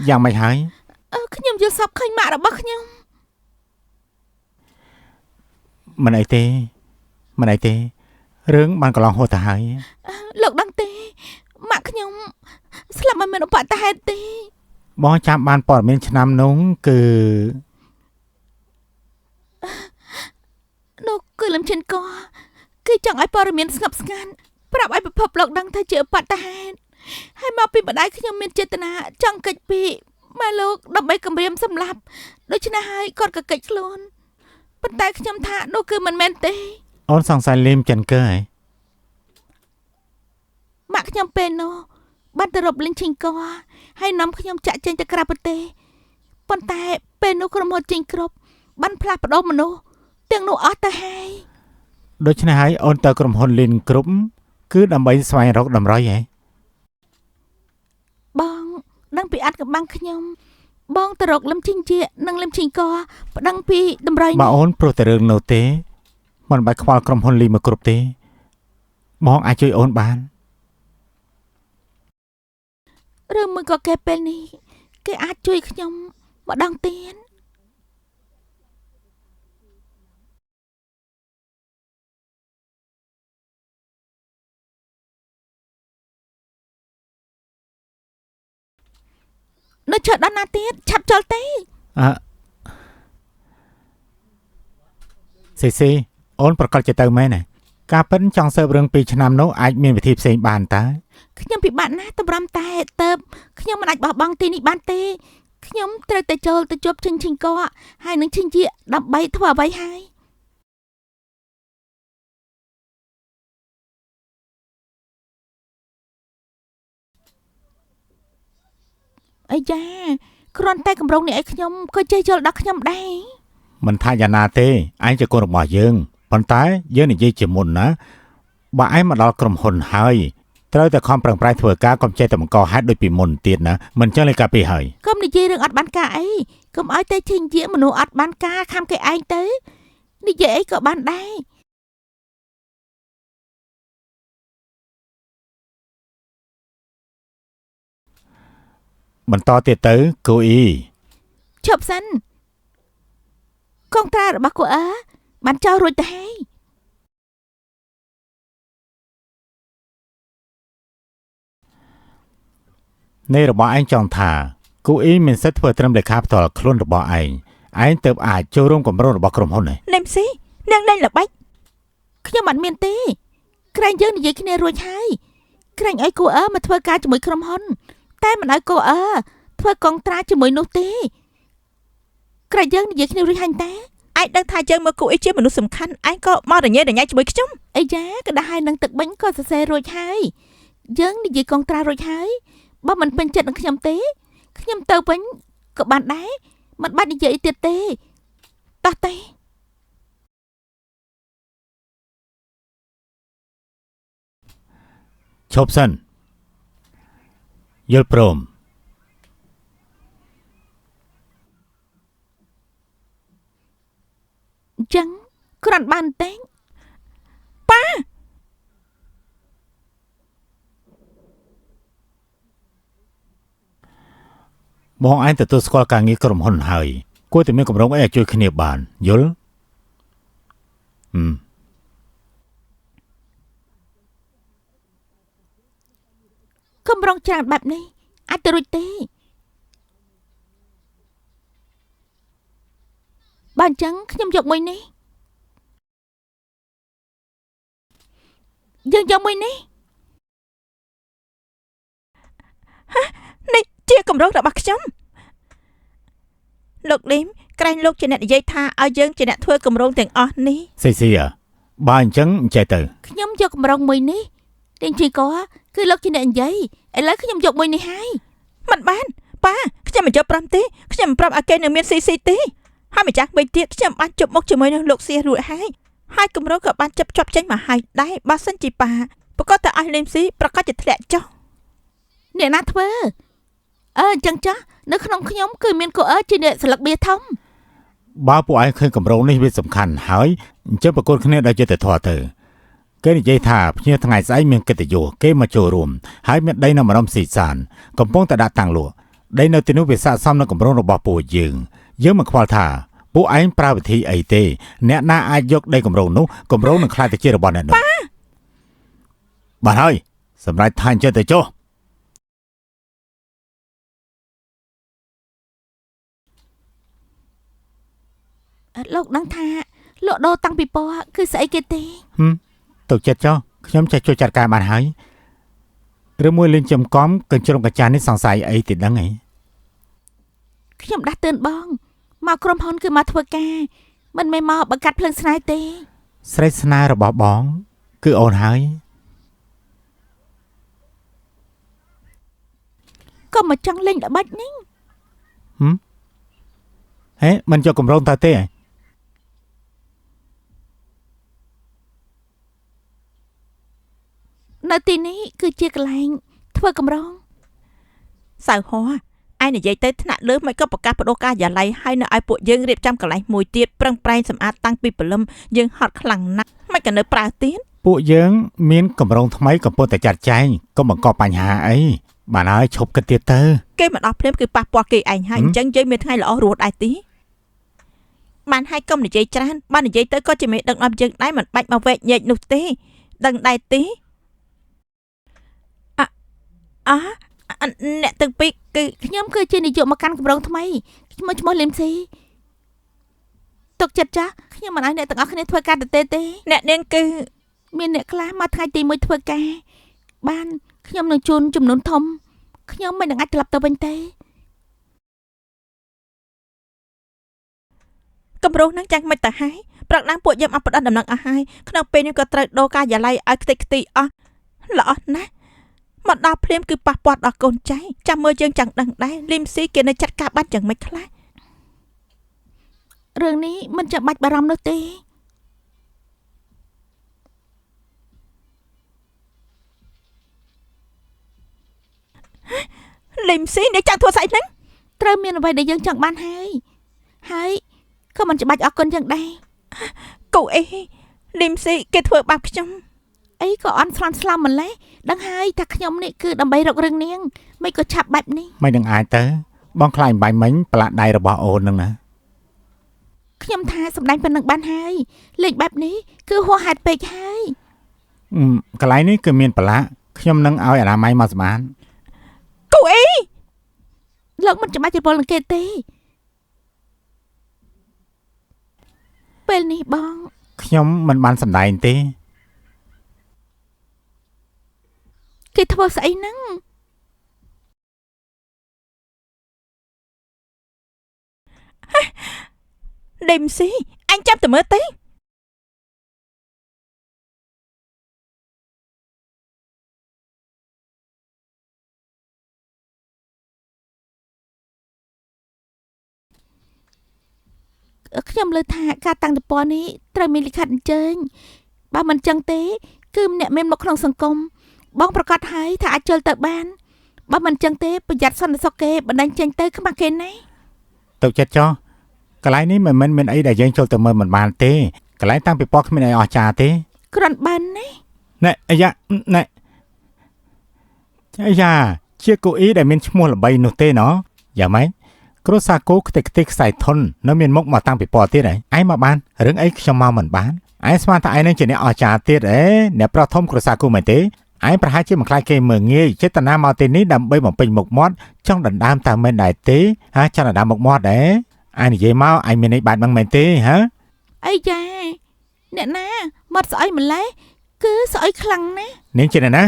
យ៉ាងមិនហើយខ្ញុំយល់សពឃើញម៉ាក់របស់ខ្ញុំមិនអីទេរឿងបានកន្លងហួសទៅហើយលោកដឹងទេម៉ាក់ខ្ញុំស្លាប់មិនមានឧបទ្ទហេតុទេបងចាំបានព័ត៌មានឆ្នាំនោះគឺនោះគឺលំឈិនកគឺចង់ឲ្យព័ត៌មានស្ងប់ស្ងាត់ប្រាប់ឲ្យពិភពលោកដឹងថាជាឧបទ្ទហេតុហើយមកពីម្ដាយខ្ញុំមានចេតនាចង់កិច្ចពីម៉ែលោកដើម្បីគម្រាមសម្លាប់ដូច្នេះហើយគាត់ក៏កិច្ចខ្លួនប៉ុន្តែខ្ញុំថានោះគឺមិនមែនទេអូនសង្ស័យលីមចិនកើហ៎ម៉ាក់ខ្ញុំពេលនោះបានទៅរកលីងឈិងកហើយនាំខ្ញុំចាក់ចេញទៅក្រៅប្រទេសប៉ុន្តែពេលនោះក្រុមហ៊ុនចេញគ្រប់បានផ្លាស់ប្ដូរមនុស្សទាំងនោះអស់ទៅហើយដូច្នេះហើយអូនទៅក្រុមហ៊ុនលីនគ្រប់គឺដើម្បីស្វែងរកតម្រុយហ៎បងដឹងពីអត្តកម្បាំងខ្ញុំបងទៅរកលឹមឈិងជានិងលឹមឈិងកប្តឹងពីតម្រុយបើអូនព្រោះតែរឿងនោះទេមិនបាច់ខ្វល់ក្រុមហ៊ុនលីមកគ្រប់ទេបងអាចជួយអូនបានឬមួយក៏គេពេលនេះគេអាចជួយខ្ញុំម្ដងទៀតនៅឈើដល់ណាទៀតឆាប់ចូលទេស៊ីអូនប្រកាសជាទៅមែនណាការប៉ិនចង់ស៊ើបរឿង2ឆ្នាំនោះអាចមានវិធីផ្សេងបានតើខ្ញុំពិបាកណាស់តម្រាំតែទៅខ្ញុំមិនអាចបោះបង់ទីនេះបានទេខ្ញុំត្រូវតែចូលទៅជួបឈិងឈិងកហើយនឹងឈិងជាដើម្បីធ្វើអ្វីហើយអាយ៉ាគ្រាន់តែកម្រងនេះឲ្យខ្ញុំក៏ចេះយល់ដល់ខ្ញុំដែរមិនថាយ៉ាងណាទេឯងជាកូនរបស់យើងប៉ុន្តែយើងនិយាយជាមុនណាបើឯងមកដល់ក្រុមហ៊ុនហើយត្រូវតែខំប្រឹងប្រែងធ្វើការកុំចេះតែបង្កហេតុដូចពីមុនទៀតណាមិនចឹងលេកាពីហើយកុំនិយាយរឿងអត់បានការអីកុំឲ្យតែឈិងជាមនុស្សអត់បានការខំគេឯងទៅនិយាយអីក៏បានដែរបន្តទៀតទៅគូអ៊ីឈប់សិនកងត្រារបស់គូអើបានចោលរួចទៅហើយនៃរបស់ឯងចង់ថាគូអ៊ីមានសិទ្ធិធ្វើត្រឹមលេខាផ្ទាល់ខ្លួនរបស់ឯងទើបអាចចូលរួមគម្រោងរបស់ក្រុមហ៊ុននេះណែមស៊ីនាងដេញល្បិចខ្ញុំអត់មានទេក្រែងយើងនិយាយគ្នារួចហើយក្រែងឲ្យគូអើមកធ្វើការជាមួយក្រុមហ៊ុនតែមិនឲ្យគូអើធ្វើកងត្រាជាមួយនោះទេក្រែងយើងនិយាយគ្នារួចហើយតែឯងដឹងថាយើងមកគូអ៊ីជាមនុស្សសំខាន់ឯងក៏មករញ៉េរញ៉ៃជាមួយខ្ញុំអីយ៉ាក៏ដែរហើយនឹងទឹកបិញក៏សរសេររួចហើយយើងនិយាយកងត្រារួចហើយបើមិនពេញចិត្តនឹងខ្ញុំទេខ្ញុំទៅវិញក៏បានដែរមិនបាច់និយាយទៀតទេតោះទេឈប់សិនយល់ព្រមចឹងគ្រាន់បានទេប៉ាបងឯងទទួលស្គាល់ការងារក្រុមហ៊ុនហើយគួរតែមានកម្រងអីឲ្យជួយគ្នាបានយល់កម្រងច្រើនបែបនេះអាចទៅរួចទេបើអញ្ចឹងខ្ញុំយកមួយនេះយើងយកមួយនេះនេះជាកម្រងរបស់ខ្ញុំលោកលីមក្រែងលោកជាអ្នកនិយាយថាឲ្យយើងជាអ្នកធ្វើកម្រងទាំងអស់នេះស៊ីបើអញ្ចឹងចេះទៅខ្ញុំយកកម្រងមួយនេះទាំងជីកគឺលោកជាអ្នកនិយាយឥឡូវខ្ញុំយកមួយនេះហើយមិនបានប៉ាខ្ញុំមិនយក5ទេខ្ញុំមិនប្រាប់ឲ្យគេនឹងមានស៊ីទេហើយម្ចាស់វិញទៀតខ្ញុំបានជប់មុខជាមួយនឹងលោកសៀរួចហើយគម្រោងក៏បានចាប់ជាប់ចេញមកហើយដែរបើសិនជាប៉ាប្រកាសតែឲ្យលេមស៊ីប្រកាសជាធ្លាក់ចុះអ្នកណាធ្វើអញ្ចឹងចាស់នៅក្នុងខ្ញុំគឺមានកូអើជាអ្នកស្លឹកបៀធំបើពួកឯងឃើញគម្រោងនេះវាសំខាន់ហើយអញ្ចឹងប្រកួតគ្នាដោយយុត្តិធម៌ទៅគេនិយាយថាភ្ញៀវថ្ងៃស្អែកមានកិត្តិយសគេមកចូលរួមហើយមានដីនៅម្ដុំស៊ីសានកំពុងតែដាក់តាំងលក់ ដីនៅទីនោះវាស័ក្តិសមនឹងកម្រងរបស់ពួកយើងមិនខ្វល់ថាពួកឯងប្រើវិធីអីទេអ្នកណាអាចយកដីកម្រងនោះកម្រងនឹងខ្លាយទៅជារបស់អ្នកនោះបាទហើយសម្រាប់ថាអញ្ចឹងទៅចុះលោកដឹងថាលោកដូរតាំងពីពណ៌គឺស្អីគេទេទុកចិត្តចុះខ្ញុំចេះជួយចាត់ការបានហើយឬមួយលេងចំកំកញ្ជ្រោងកាចានេះសង្ស័យអីទីដឹងហីខ្ញុំដាស់តឿនបងមកក្រុមហ៊ុនគឺមកធ្វើការមិនមែនមកបង្កាត់ភ្លើងស្នេហ៍ទេស្រីស្នេហ៍របស់បងគឺអូនហើយក៏មកចង់លេងល្បិចនេះហេមិនយកកម្រងទៅទេនៅទីនេះគឺជាកន្លែងធ្វើកម្រងសៅហោះឯងនិយាយទៅថ្នាក់លើមិនក៏ប្រកាសបដូរការិយាល័យហើយនៅឲ្យពួកយើងរៀបចំកន្លែងមួយទៀតប្រឹងប្រែងសម្អាតតាំងពីព្រលឹមយើងហត់ខ្លាំងណាស់មិនក៏នៅប្រើទៀតពួកយើងមានកម្រងថ្មីកំពុងតែចាត់ចែងកុំបង្កបញ្ហាអីបានហើយឈប់គិតទៀតទៅគេមកដល់ភ្លាមគឺប៉ះពាល់គេឯងហើយអញ្ចឹងយើងមានថ្ងៃល្អរស់ដែរទីបានហើយកុំនិយាយច្រើនបាននិយាយទៅក៏ជាមេដឹកនាំយើងដែរមិនបាច់មកវែកញែកនោះទេដឹងដែរទីអ្នកទាំងពីរគឺខ្ញុំគឺជានាយកមកកាន់កម្រងថ្មីឈ្មោះលឹមស៊ីទុកចិត្តចាស់ខ្ញុំមិនឲ្យអ្នកទាំងអស់គ្នាធ្វើការទេអ្នកនាងគឺមានអ្នកខ្លះមកថ្ងៃទី1ធ្វើការបានខ្ញុំនឹងជូនចំនួនធំខ្ញុំមិននឹងអាចត្រឡប់ទៅវិញទេកម្រោះនឹងចាំងមិនទៅហើយប្រកដាំពួកយើងអត់ផ្ដិតដំណឹងអស់ហើយក្នុងពេលនេះក៏ត្រូវដូរការិយាល័យឲ្យខ្ទេចខ្ទីអស់ល្អណាស់មកដល់ភ្លាមគឺប៉ះពាល់ដល់កូនចៅចាំមើលយើងchẳngដឹងដែរលឹមស៊ីគេនៅចាត់ការបាត់យ៉ាងម៉េចខ្លះរឿងនេះមិនចាំបាច់បារម្ភនោះទេលឹមស៊ីអ្នកចង់ធ្វើស្អីហ្នឹងត្រូវមានអ្វីដែលយើងចង់បានហើយក៏មិនច្បាច់អរគុណយ៉ាងដែរកូអេលឹមស៊ីគេធ្វើបាបខ្ញុំអីក៏អន់ស្លន់ស្លោមម្លេះដឹងហើយថាខ្ញុំនេះគឺដើម្បីរករឿងនាងមិនក៏ឆាប់បែបនេះមិននឹងអាចទៅបងខ្លាចបាញ់មិញប្រឡាក់ដៃរបស់អូននឹងណាខ្ញុំថាសម្ដែងប៉ុណ្្នឹងបានហើយលេងបែបនេះគឺហួសហេតុពេកហើយកន្លែងនេះគឺមានប្រឡាក់ខ្ញុំនឹងឲ្យអនាម័យមកសម្អាតកូអីលោកមិនចាំបាច់ជប៉ុននឹងគេទេពេលនេះបងខ្ញុំមិនបានសម្ដែងទេគេធ្វើស្អីហ្នឹងដេមស៊ីអញចាប់ទៅមើលទេខ្ញុំលើថាការតាំងទំព័រនេះត្រូវមានលិខិតអញ្ជើញបើមិនចឹងទេគឺម្នាក់មានមកក្នុងសង្គមបងប្រកាសហើយថាអាចចូលទៅបានបើមិនចឹងទេប្រយ័ត្នសន្តិសុខគេបណ្ដាញចេញទៅខ្មាស់គេណាទុកចិត្តចុះកន្លែងនេះមិនមែនមានអីដែលយើងចូលទៅមើលមិនបានទេកន្លែងតាំងពីពណ៌គ្មានអីអស្ចារ្យទេគ្រាន់បានណាណែអាយ៉ាណែអាយ៉ាជាកូអ៊ីដែលមានឈ្មោះល្បីនោះទេណយ៉ាងម៉េចគ្រូសាគូខ្ទេចខ្សែធននៅមានមុខមកតាំងពីពណ៌ទៀតឯងមកបានរឿងអីខ្ញុំមកមិនបានឯងស្មានថាឯងនឹងជាអ្នកអស្ចារ្យទៀតអ្នកប្រុសធំគ្រូសាគូមែនទេឯងប្រហែលជាមិនខ្លាចគេមើងងាយចេតនាមកទីនេះដើម្បីបំពេញមុខមាត់ចង់ដណ្ដើមតាមមែនដែរទេចង់ដណ្ដើមមុខមាត់ដែរឯងនិយាយមកឯងមានន័យបាត់ហ្នឹងមែនទេអីយ៉ាអ្នកណាមកស្អុយម្លេះគឺស្អុយខ្លាំងណាស់នាងជាអ្នកណា